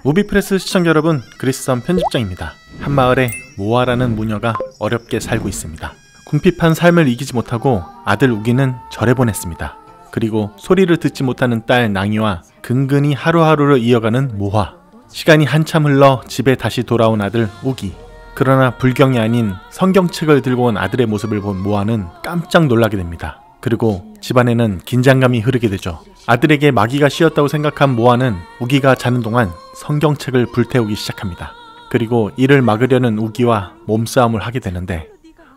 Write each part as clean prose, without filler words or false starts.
무비프레스 시청자 여러분, 그리스선 편집장입니다. 한마을에 모아라는 무녀가 어렵게 살고 있습니다. 궁핍한 삶을 이기지 못하고 아들 우기는 절에 보냈습니다. 그리고 소리를 듣지 못하는 딸 낭이와 근근히 하루하루를 이어가는 모화. 시간이 한참 흘러 집에 다시 돌아온 아들 우기. 그러나 불경이 아닌 성경책을 들고 온 아들의 모습을 본 모화는 깜짝 놀라게 됩니다. 그리고 집안에는 긴장감이 흐르게 되죠. 아들에게 마귀가 씌었다고 생각한 모화는 우기가 자는 동안 성경책을 불태우기 시작합니다. 그리고 이를 막으려는 우기와 몸싸움을 하게 되는데,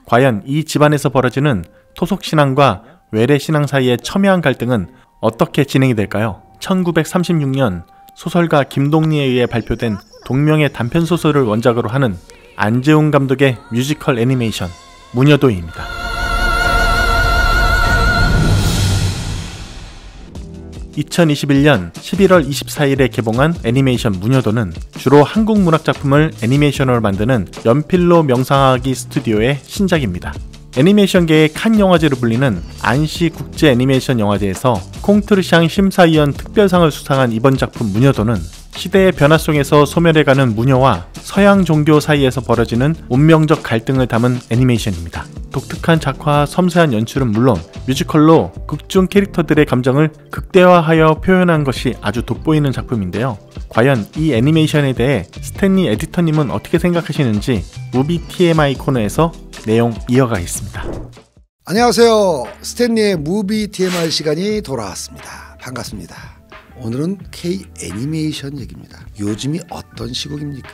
과연 이 집안에서 벌어지는 토속신앙과 외래신앙 사이의 첨예한 갈등은 어떻게 진행이 될까요? 1936년 소설가 김동리에 의해 발표된 동명의 단편소설을 원작으로 하는 안재웅 감독의 뮤지컬 애니메이션 무녀도입니다. 2021년 11월 24일에 개봉한 애니메이션 무녀도는 주로 한국 문학작품을 애니메이션으로 만드는 연필로 명상하기 스튜디오의 신작입니다. 애니메이션계의 칸 영화제로 불리는 안시 국제 애니메이션 영화제에서 콩트르샹 심사위원 특별상을 수상한 이번 작품 무녀도는 시대의 변화 속에서 소멸해가는 무녀와 서양 종교 사이에서 벌어지는 운명적 갈등을 담은 애니메이션입니다. 독특한 작화와 섬세한 연출은 물론 뮤지컬로 극중 캐릭터들의 감정을 극대화하여 표현한 것이 아주 돋보이는 작품인데요. 과연 이 애니메이션에 대해 스탠리 에디터님은 어떻게 생각하시는지 무비 TMI 코너에서 내용 이어가겠습니다. 안녕하세요. 스탠리의 무비 TMI 시간이 돌아왔습니다. 반갑습니다. 오늘은 K 애니메이션 얘기입니다. 요즘이 어떤 시국입니까?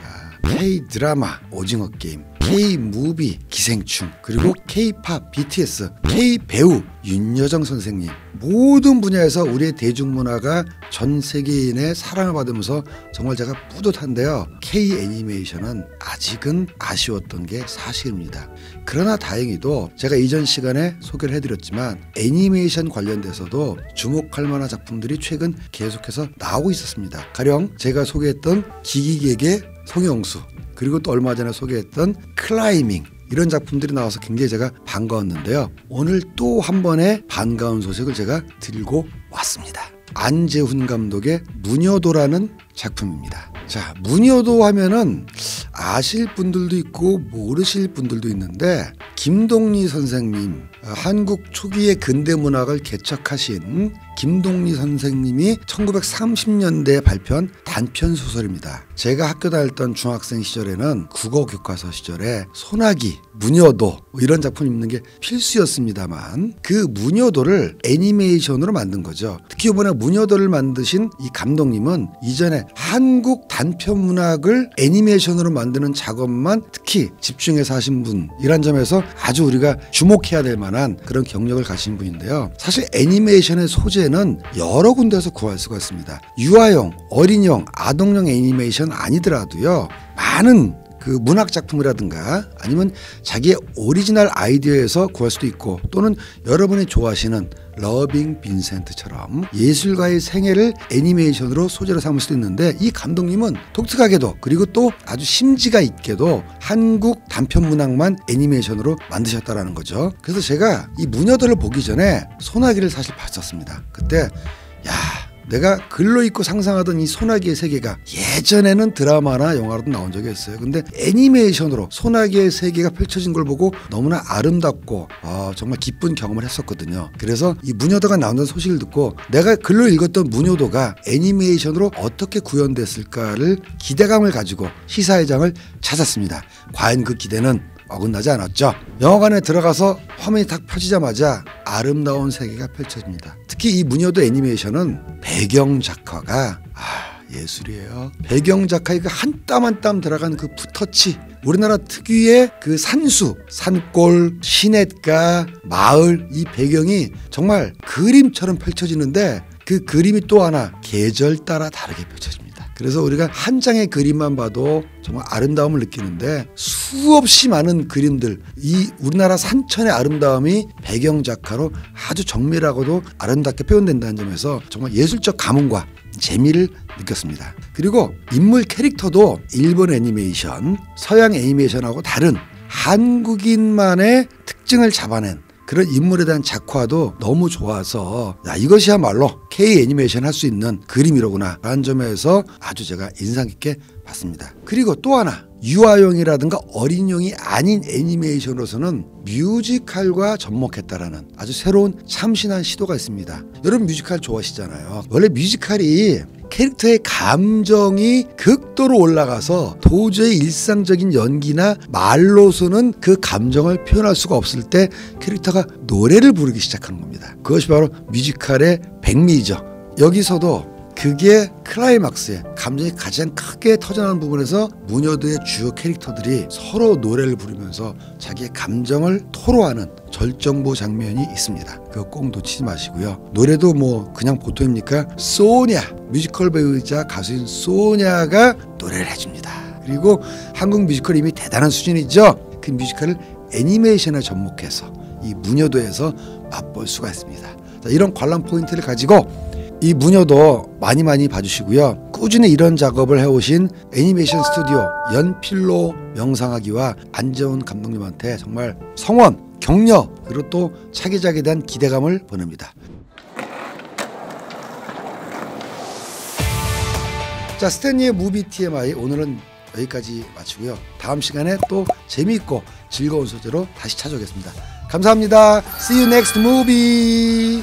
K 드라마 오징어 게임, K 무비 기생충, 그리고 K-팝 BTS, K 배우 윤여정 선생님, 모든 분야에서 우리의 대중문화가 전 세계인의 사랑을 받으면서 정말 제가 뿌듯한데요. K 애니메이션은 아직은 아쉬웠던 게 사실입니다. 그러나 다행히도 제가 이전 시간에 소개를 해드렸지만 애니메이션 관련돼서도 주목할 만한 작품들이 최근 계속해서 나오고 있었습니다. 가령 제가 소개했던 기기객의 송영수, 그리고 또 얼마 전에 소개했던 클라이밍, 이런 작품들이 나와서 굉장히 제가 반가웠는데요. 오늘 또 한 번의 반가운 소식을 제가 들고 왔습니다. 안재훈 감독의 무녀도라는 작품입니다. 자, 무녀도 하면은 아실 분들도 있고 모르실 분들도 있는데, 김동리 선생님, 한국 초기의 근대 문학을 개척하신 김동리 선생님이 1930년대에 발표한 단편 소설입니다. 제가 학교 다녔던 중학생 시절에는 국어 교과서 시절에 소나기, 무녀도 이런 작품 읽는 게 필수였습니다만, 그 무녀도를 애니메이션으로 만든 거죠. 특히 이번에 무녀도를 만드신 이 감독님은 이전에 한국 단편 문학을 애니메이션으로 만드는 작업만 특히 집중해서 하신 분이란 점에서 아주 우리가 주목해야 될 만한 그런 경력을 가진 분인데요. 사실 애니메이션의 소재는 여러 군데에서 구할 수가 있습니다. 유아용, 어린이용, 아동용 애니메이션 아니더라도요, 많은 그 문학 작품이라든가 아니면 자기의 오리지널 아이디어에서 구할 수도 있고, 또는 여러분이 좋아하시는 러빙 빈센트처럼 예술가의 생애를 애니메이션으로 소재로 삼을 수도 있는데, 이 감독님은 독특하게도, 그리고 또 아주 심지가 있게도 한국 단편 문학만 애니메이션으로 만드셨다라는 거죠. 그래서 제가 이 무녀도를 보기 전에 소나기를 사실 봤었습니다. 그때 내가 글로 읽고 상상하던 이 소나기의 세계가 예전에는 드라마나 영화로도 나온 적이 있어요. 근데 애니메이션으로 소나기의 세계가 펼쳐진 걸 보고 너무나 아름답고 정말 기쁜 경험을 했었거든요. 그래서 이 무녀도가 나온다는 소식을 듣고 내가 글로 읽었던 무녀도가 애니메이션으로 어떻게 구현됐을까를 기대감을 가지고 시사회장을 찾았습니다. 과연 그 기대는 어긋나지 않았죠. 영화관에 들어가서 화면이 딱 펴지자마자 아름다운 세계가 펼쳐집니다. 특히 이 무녀도 애니메이션은 배경 작화가 예술이에요. 배경 작화에 그 한 땀 한 땀 들어간 그 붓터치, 우리나라 특유의 그 산수, 산골, 시냇가, 마을, 이 배경이 정말 그림처럼 펼쳐지는데, 그 그림이 또 하나 계절 따라 다르게 펼쳐집니다. 그래서 우리가 한 장의 그림만 봐도 정말 아름다움을 느끼는데, 수없이 많은 그림들, 이 우리나라 산천의 아름다움이 배경 작화로 아주 정밀하고도 아름답게 표현된다는 점에서 정말 예술적 감흥과 재미를 느꼈습니다. 그리고 인물 캐릭터도 일본 애니메이션, 서양 애니메이션하고 다른 한국인만의 특징을 잡아낸 그런 인물에 대한 작화도 너무 좋아서 야, 이것이야말로 K 애니메이션 할 수 있는 그림이로구나 라는 점에서 아주 제가 인상 깊게 봤습니다. 그리고 또 하나, 유아용이라든가 어린용이 아닌 애니메이션으로서는 뮤지컬과 접목했다라는 아주 새로운 참신한 시도가 있습니다. 여러분 뮤지컬 좋아하시잖아요. 원래 뮤지컬이 캐릭터의 감정이 극도로 올라가서 도저히 일상적인 연기나 말로서는 그 감정을 표현할 수가 없을 때 캐릭터가 노래를 부르기 시작하는 겁니다. 그것이 바로 뮤지컬의 백미이죠. 여기서도 그게 클라이막스에 감정이 가장 크게 터져나오는 부분에서 무녀도의 주요 캐릭터들이 서로 노래를 부르면서 자기의 감정을 토로하는 절정부 장면이 있습니다. 그거 꼭 놓치지 마시고요. 노래도 뭐 그냥 보통입니까? 소냐, 뮤지컬 배우이자 가수인 소냐가 노래를 해줍니다. 그리고 한국 뮤지컬 이미 대단한 수준이죠. 그 뮤지컬을 애니메이션에 접목해서 이 무녀도에서 맛볼 수가 있습니다. 자, 이런 관람 포인트를 가지고 이 무녀도 많이 봐주시고요. 꾸준히 이런 작업을 해오신 애니메이션 스튜디오 연필로 명상하기와 안재훈 감독님한테 정말 성원, 격려, 그리고 또 차기작에 대한 기대감을 보냅니다. 자, 스탠리의 무비 TMI 오늘은 여기까지 마치고요. 다음 시간에 또 재미있고 즐거운 소재로 다시 찾아오겠습니다. 감사합니다. See you next movie.